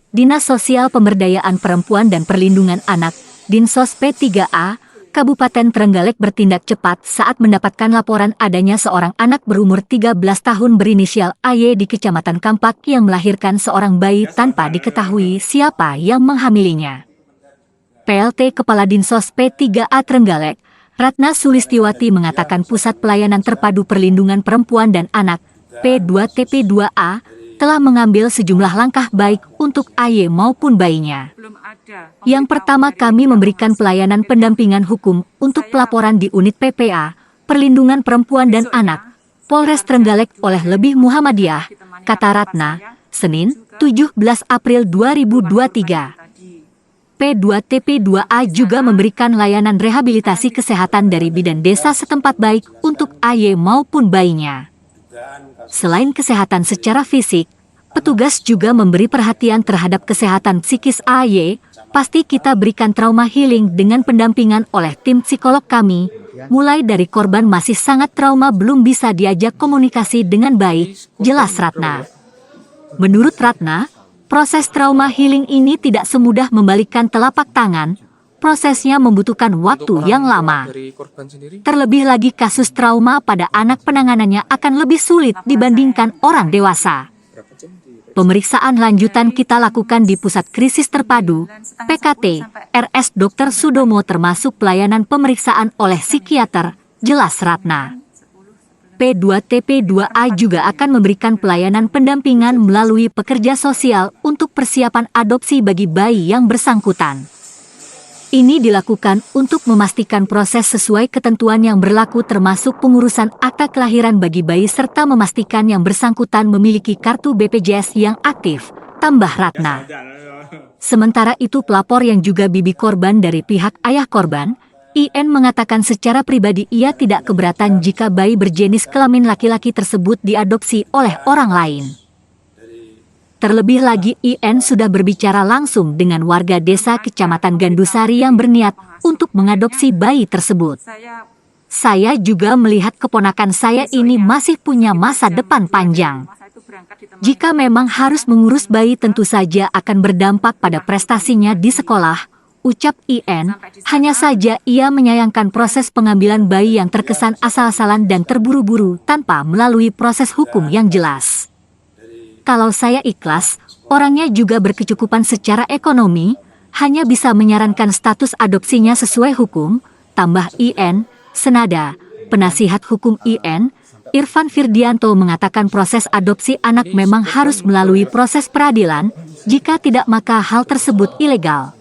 Dinas Sosial Pemberdayaan Perempuan dan Perlindungan Anak, Dinsos P3A, Kabupaten Trenggalek bertindak cepat saat mendapatkan laporan adanya seorang anak berumur 13 tahun berinisial AY di Kecamatan Kampak yang melahirkan seorang bayi tanpa diketahui siapa yang menghamilinya. PLT Kepala Dinsos P3A Trenggalek, Ratna Sulistiwati mengatakan Pusat Pelayanan Terpadu Perlindungan Perempuan dan Anak, P2TP2A, telah mengambil sejumlah langkah baik untuk AY maupun bayinya. Yang pertama, kami memberikan pelayanan pendampingan hukum untuk pelaporan di unit PPA, Perlindungan Perempuan dan Anak, Polres Trenggalek oleh Lebih Muhammadiyah, kata Ratna, Senin, 17 April 2023. P2TP2A juga memberikan layanan rehabilitasi kesehatan dari bidan desa setempat baik untuk AY maupun bayinya. Selain kesehatan secara fisik, petugas juga memberi perhatian terhadap kesehatan psikis AY. Pasti kita berikan trauma healing dengan pendampingan oleh tim psikolog kami, mulai dari korban masih sangat trauma belum bisa diajak komunikasi dengan baik, jelas Ratna. Menurut Ratna, proses trauma healing ini tidak semudah membalikkan telapak tangan. Prosesnya membutuhkan waktu yang lama. Terlebih lagi kasus trauma pada anak penanganannya akan lebih sulit dibandingkan orang dewasa. Pemeriksaan lanjutan kita lakukan di Pusat Krisis Terpadu, PKT, RS Dr. Sudomo termasuk pelayanan pemeriksaan oleh psikiater, jelas Ratna. P2TP2A juga akan memberikan pelayanan pendampingan melalui pekerja sosial untuk persiapan adopsi bagi bayi yang bersangkutan. Ini dilakukan untuk memastikan proses sesuai ketentuan yang berlaku termasuk pengurusan akta kelahiran bagi bayi serta memastikan yang bersangkutan memiliki kartu BPJS yang aktif, tambah Ratna. Sementara itu pelapor yang juga bibi korban dari pihak ayah korban, IN mengatakan secara pribadi ia tidak keberatan jika bayi berjenis kelamin laki-laki tersebut diadopsi oleh orang lain. Terlebih lagi IN sudah berbicara langsung dengan warga desa Kecamatan Gandusari yang berniat untuk mengadopsi bayi tersebut. Saya juga melihat keponakan saya ini masih punya masa depan panjang. Jika memang harus mengurus bayi tentu saja akan berdampak pada prestasinya di sekolah, ucap IN. Hanya saja ia menyayangkan proses pengambilan bayi yang terkesan asal-asalan dan terburu-buru tanpa melalui proses hukum yang jelas. Kalau saya ikhlas, orangnya juga berkecukupan secara ekonomi, hanya bisa menyarankan status adopsinya sesuai hukum, tambah IN. Senada, penasihat hukum IN, Irfan Firdianto mengatakan proses adopsi anak memang harus melalui proses peradilan, jika tidak maka hal tersebut ilegal.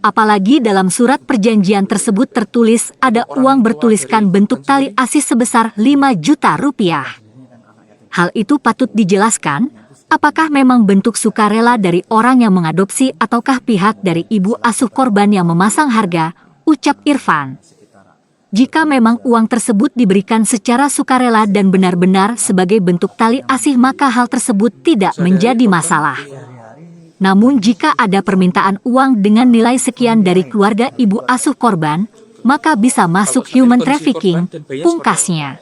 Apalagi dalam surat perjanjian tersebut tertulis ada uang bertuliskan bentuk tali asih sebesar 5 juta rupiah. Hal itu patut dijelaskan, apakah memang bentuk sukarela dari orang yang mengadopsi ataukah pihak dari ibu asuh korban yang memasang harga, ucap Irfan. Jika memang uang tersebut diberikan secara sukarela dan benar-benar sebagai bentuk tali asih maka hal tersebut tidak menjadi masalah. Namun jika ada permintaan uang dengan nilai sekian dari keluarga ibu asuh korban, maka bisa masuk human trafficking, pungkasnya.